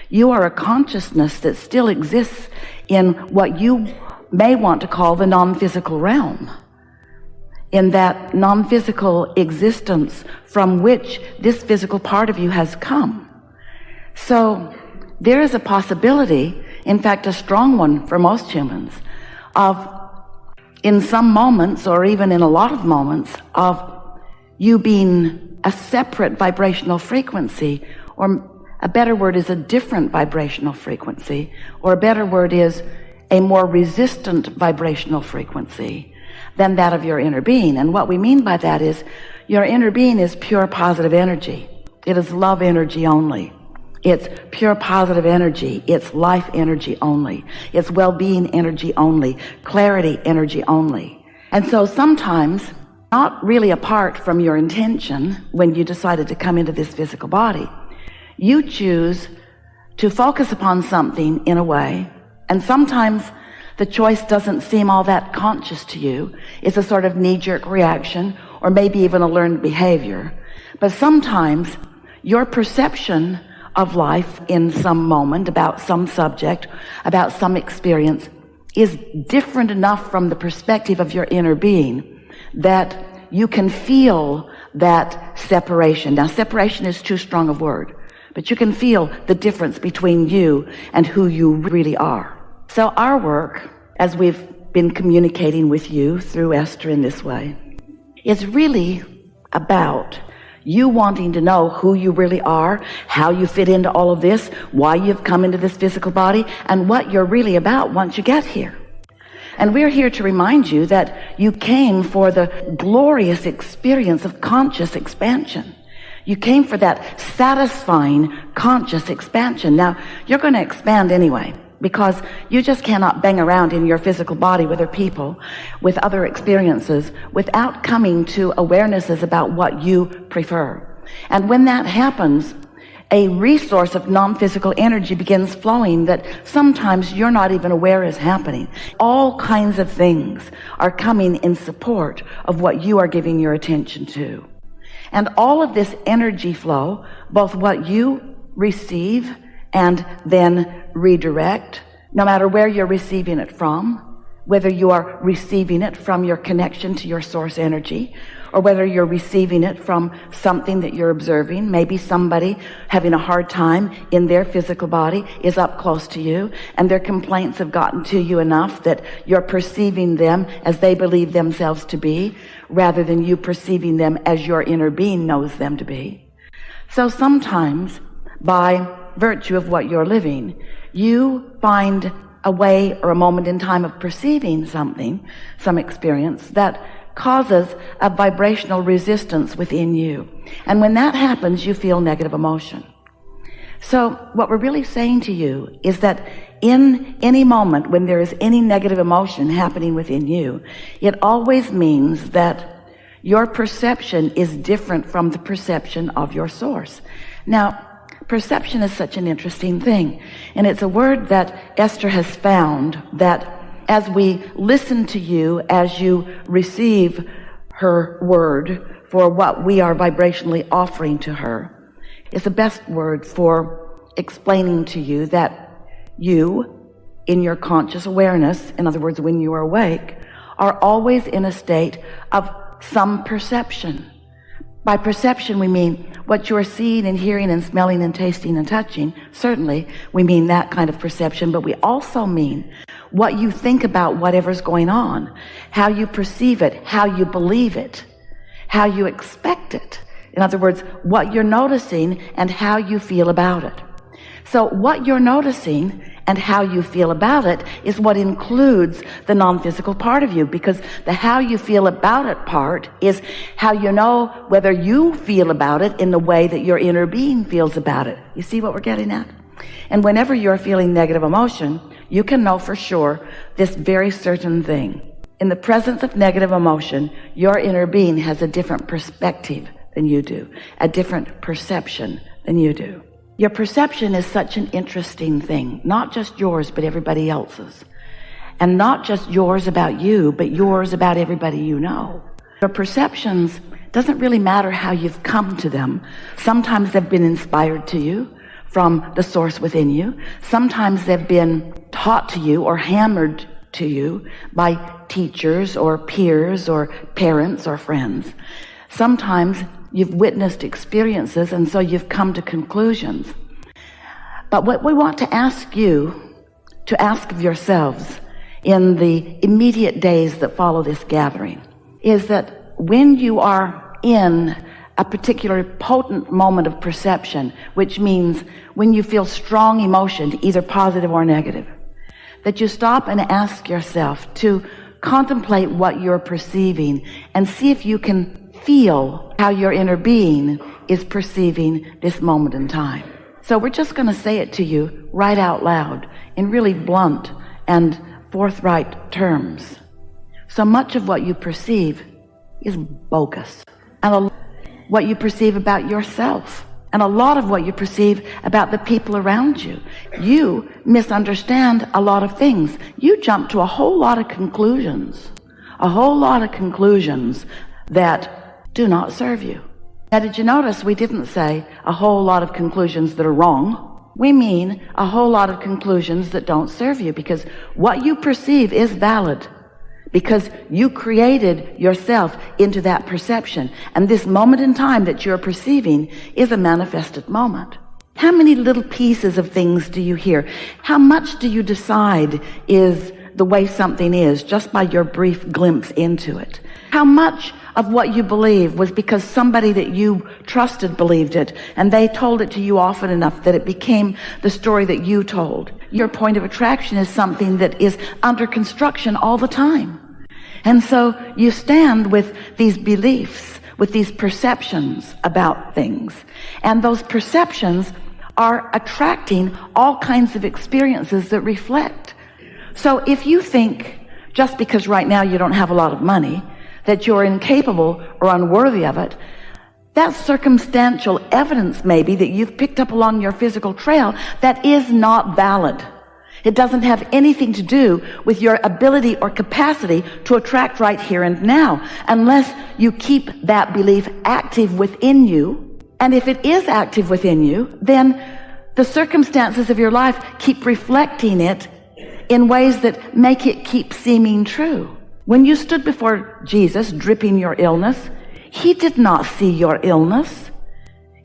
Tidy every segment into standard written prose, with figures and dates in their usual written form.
You are a consciousness that still exists in what you may want to call the non-physical realm, in that non-physical existence from which this physical part of you has come. So there is a possibility, in fact a strong one for most humans, of in some moments, or even in a lot of moments, of you being a separate vibrational frequency, or a better word is a different vibrational frequency, or a better word is a more resistant vibrational frequency than that of your inner being. And what we mean by that is your inner being is pure positive energy. It is love energy only. It's pure positive energy. It's life energy only. It's well-being energy only. Clarity energy only. And so sometimes, not really apart from your intention when you decided to come into this physical body, you choose to focus upon something in a way, and sometimes the choice doesn't seem all that conscious to you. It's a sort of knee-jerk reaction, or maybe even a learned behavior. But sometimes your perception of life in some moment, about some subject, about some experience, is different enough from the perspective of your inner being that you can feel that separation. Now, separation is too strong a word, but you can feel the difference between you and who you really are. So our work, as we've been communicating with you through Esther in this way, is really about you wanting to know who you really are, how you fit into all of this, why you've come into this physical body, and what you're really about once you get here. And we're here to remind you that you came for the glorious experience of conscious expansion. You came for that satisfying conscious expansion. Now, you're going to expand anyway, because you just cannot bang around in your physical body with other people, with other experiences, without coming to awarenesses about what you prefer. And when that happens, a resource of non-physical energy begins flowing that sometimes you're not even aware is happening. All kinds of things are coming in support of what you are giving your attention to. And all of this energy flow, both what you receive and then redirect, no matter where you're receiving it from, whether you are receiving it from your connection to your source energy, or whether you're receiving it from something that you're observing, maybe somebody having a hard time in their physical body is up close to you, and their complaints have gotten to you enough that you're perceiving them as they believe themselves to be, rather than you perceiving them as your inner being knows them to be. So sometimes, by virtue of what you're living, you find a way or a moment in time of perceiving something, some experience, that causes a vibrational resistance within you. And when that happens, you feel negative emotion. So what we're really saying to you is that in any moment when there is any negative emotion happening within you, it always means that your perception is different from the perception of your source. Now, perception is such an interesting thing, and it's a word that Esther has found that as we listen to you, as you receive her word for what we are vibrationally offering to her, is the best word for explaining to you that you, in your conscious awareness, in other words, when you are awake, are always in a state of some perception. By perception, we mean what you are seeing and hearing and smelling and tasting and touching. Certainly, we mean that kind of perception, but we also mean what you think about whatever's going on, how you perceive it, how you believe it, how you expect it. In other words, what you're noticing and how you feel about it. So what you're noticing and how you feel about it is what includes the non-physical part of you, because the how you feel about it part is how you know whether you feel about it in the way that your inner being feels about it. You see what we're getting at? And whenever you're feeling negative emotion, you can know for sure this very certain thing. In the presence of negative emotion, your inner being has a different perspective than you do, a different perception than you do. Your perception is such an interesting thing, not just yours, but everybody else's. And not just yours about you, but yours about everybody you know. Your perceptions, doesn't really matter how you've come to them. Sometimes they've been inspired to you from the source within you. Sometimes they've been taught to you or hammered to you by teachers or peers or parents or friends. Sometimes you've witnessed experiences, and so you've come to conclusions. But what we want to ask you to ask of yourselves in the immediate days that follow this gathering is that when you are in a particular potent moment of perception, which means when you feel strong emotion, either positive or negative, that you stop and ask yourself to contemplate what you're perceiving and see if you can feel how your inner being is perceiving this moment in time. So we're just going to say it to you right out loud in really blunt and forthright terms. So much of what you perceive is bogus, and what you perceive about yourself, and a lot of what you perceive about the people around you. You misunderstand a lot of things. You jump to a whole lot of conclusions that do not serve you. Now, did you notice we didn't say a whole lot of conclusions that are wrong? We mean a whole lot of conclusions that don't serve you, because what you perceive is valid, because you created yourself into that perception. And this moment in time that you're perceiving is a manifested moment. How many little pieces of things do you hear? How much do you decide is the way something is just by your brief glimpse into it? How much of what you believe was because somebody that you trusted believed it, and they told it to you often enough that it became the story that you told? Your point of attraction is something that is under construction all the time. And so you stand with these beliefs, with these perceptions about things. And those perceptions are attracting all kinds of experiences that reflect. So if you think, just because right now you don't have a lot of money, that you're incapable or unworthy of it, that's circumstantial evidence maybe that you've picked up along your physical trail that is not valid. It doesn't have anything to do with your ability or capacity to attract right here and now, unless you keep that belief active within you. And if it is active within you, then the circumstances of your life keep reflecting it in ways that make it keep seeming true. When you stood before Jesus dripping your illness, he did not see your illness.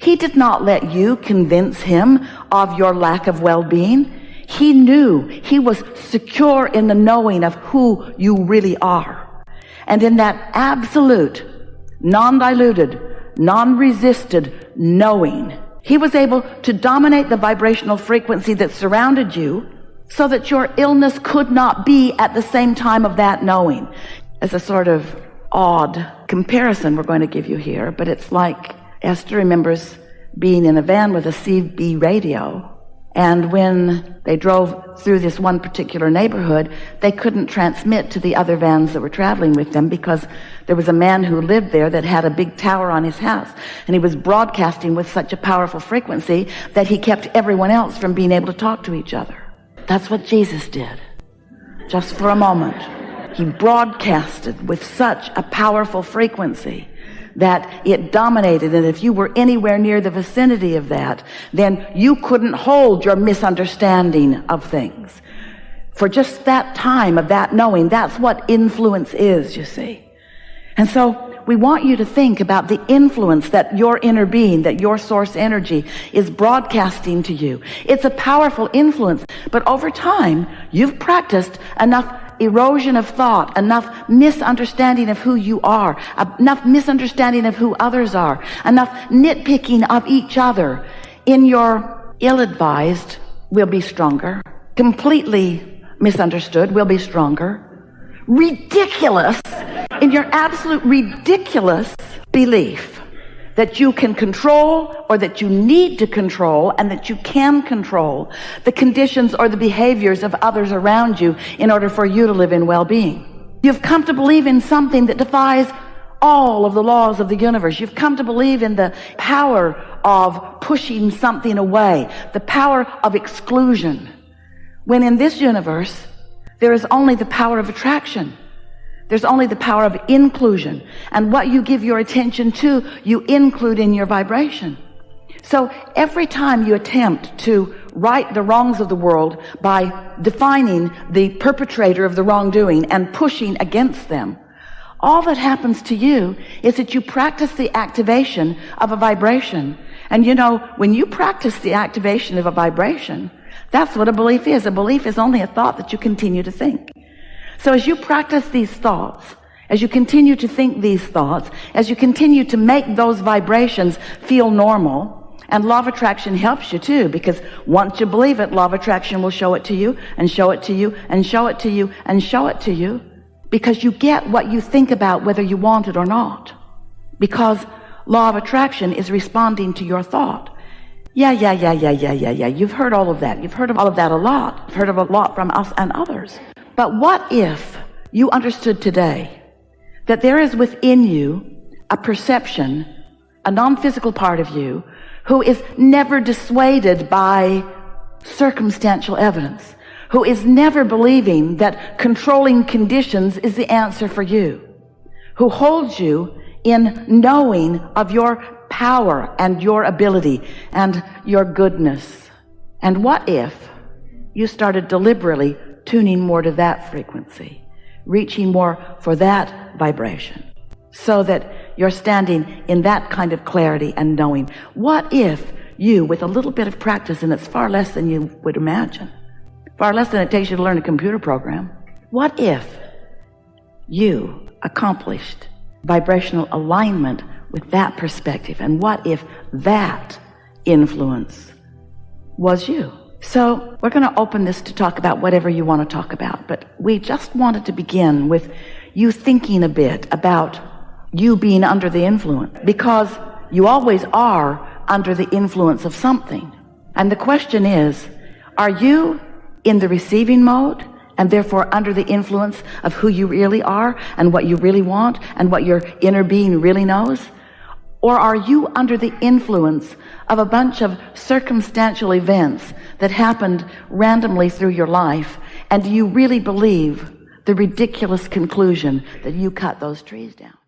He did not let you convince him of your lack of well-being. He knew, he was secure in the knowing of who you really are. And in that absolute, non-diluted, non-resisted knowing, he was able to dominate the vibrational frequency that surrounded you so that your illness could not be at the same time of that knowing. As a sort of odd comparison we're going to give you here, but it's like Esther remembers being in a van with a CB radio, and when they drove through this one particular neighborhood, they couldn't transmit to the other vans that were traveling with them because there was a man who lived there that had a big tower on his house, and he was broadcasting with such a powerful frequency that he kept everyone else from being able to talk to each other. That's what Jesus did, just for a moment. He broadcasted with such a powerful frequency that it dominated, and if you were anywhere near the vicinity of that, then you couldn't hold your misunderstanding of things. For just that time of that knowing, that's what influence is, you see. And so we want you to think about the influence that your inner being, that your source energy is broadcasting to you. It's a powerful influence, but over time, you've practiced enough erosion of thought, enough misunderstanding of who you are, enough misunderstanding of who others are, enough nitpicking of each other. In your ill-advised, we'll be stronger. Completely misunderstood, we'll be stronger. Ridiculous, in your absolute ridiculous belief that you can control, or that you need to control, and that you can control the conditions or the behaviors of others around you in order for you to live in well-being. You've come to believe in something that defies all of the laws of the universe. You've come to believe in the power of pushing something away, the power of exclusion, when in this universe there is only the power of attraction. There's only the power of inclusion. And what you give your attention to, you include in your vibration. So every time you attempt to right the wrongs of the world by defining the perpetrator of the wrongdoing and pushing against them, all that happens to you is that you practice the activation of a vibration. And you know, when you practice the activation of a vibration, that's what a belief is. A belief is only a thought that you continue to think. So as you practice these thoughts, as you continue to think these thoughts, as you continue to make those vibrations feel normal, and law of attraction helps you too, because once you believe it, law of attraction will show it to you, and show it to you, and show it to you, and show it to you, because you get what you think about whether you want it or not. Because law of attraction is responding to your thought. Yeah. You've heard all of that. You've heard of all of that a lot. You've heard of a lot from us and others. But what if you understood today that there is within you a perception, a non-physical part of you, who is never dissuaded by circumstantial evidence, who is never believing that controlling conditions is the answer for you, who holds you in knowing of your power and your ability and your goodness? And what if you started deliberately tuning more to that frequency, reaching more for that vibration, so that you're standing in that kind of clarity and knowing? What if you, with a little bit of practice, and it's far less than you would imagine, far less than it takes you to learn a computer program, what if you accomplished vibrational alignment with that perspective? And what if that influence was you? So we're going to open this to talk about whatever you want to talk about, but we just wanted to begin with you thinking a bit about you being under the influence, because you always are under the influence of something. And the question is, are you in the receiving mode and therefore under the influence of who you really are and what you really want and what your inner being really knows? Or are you under the influence of a bunch of circumstantial events that happened randomly through your life, and do you really believe the ridiculous conclusion that you cut those trees down?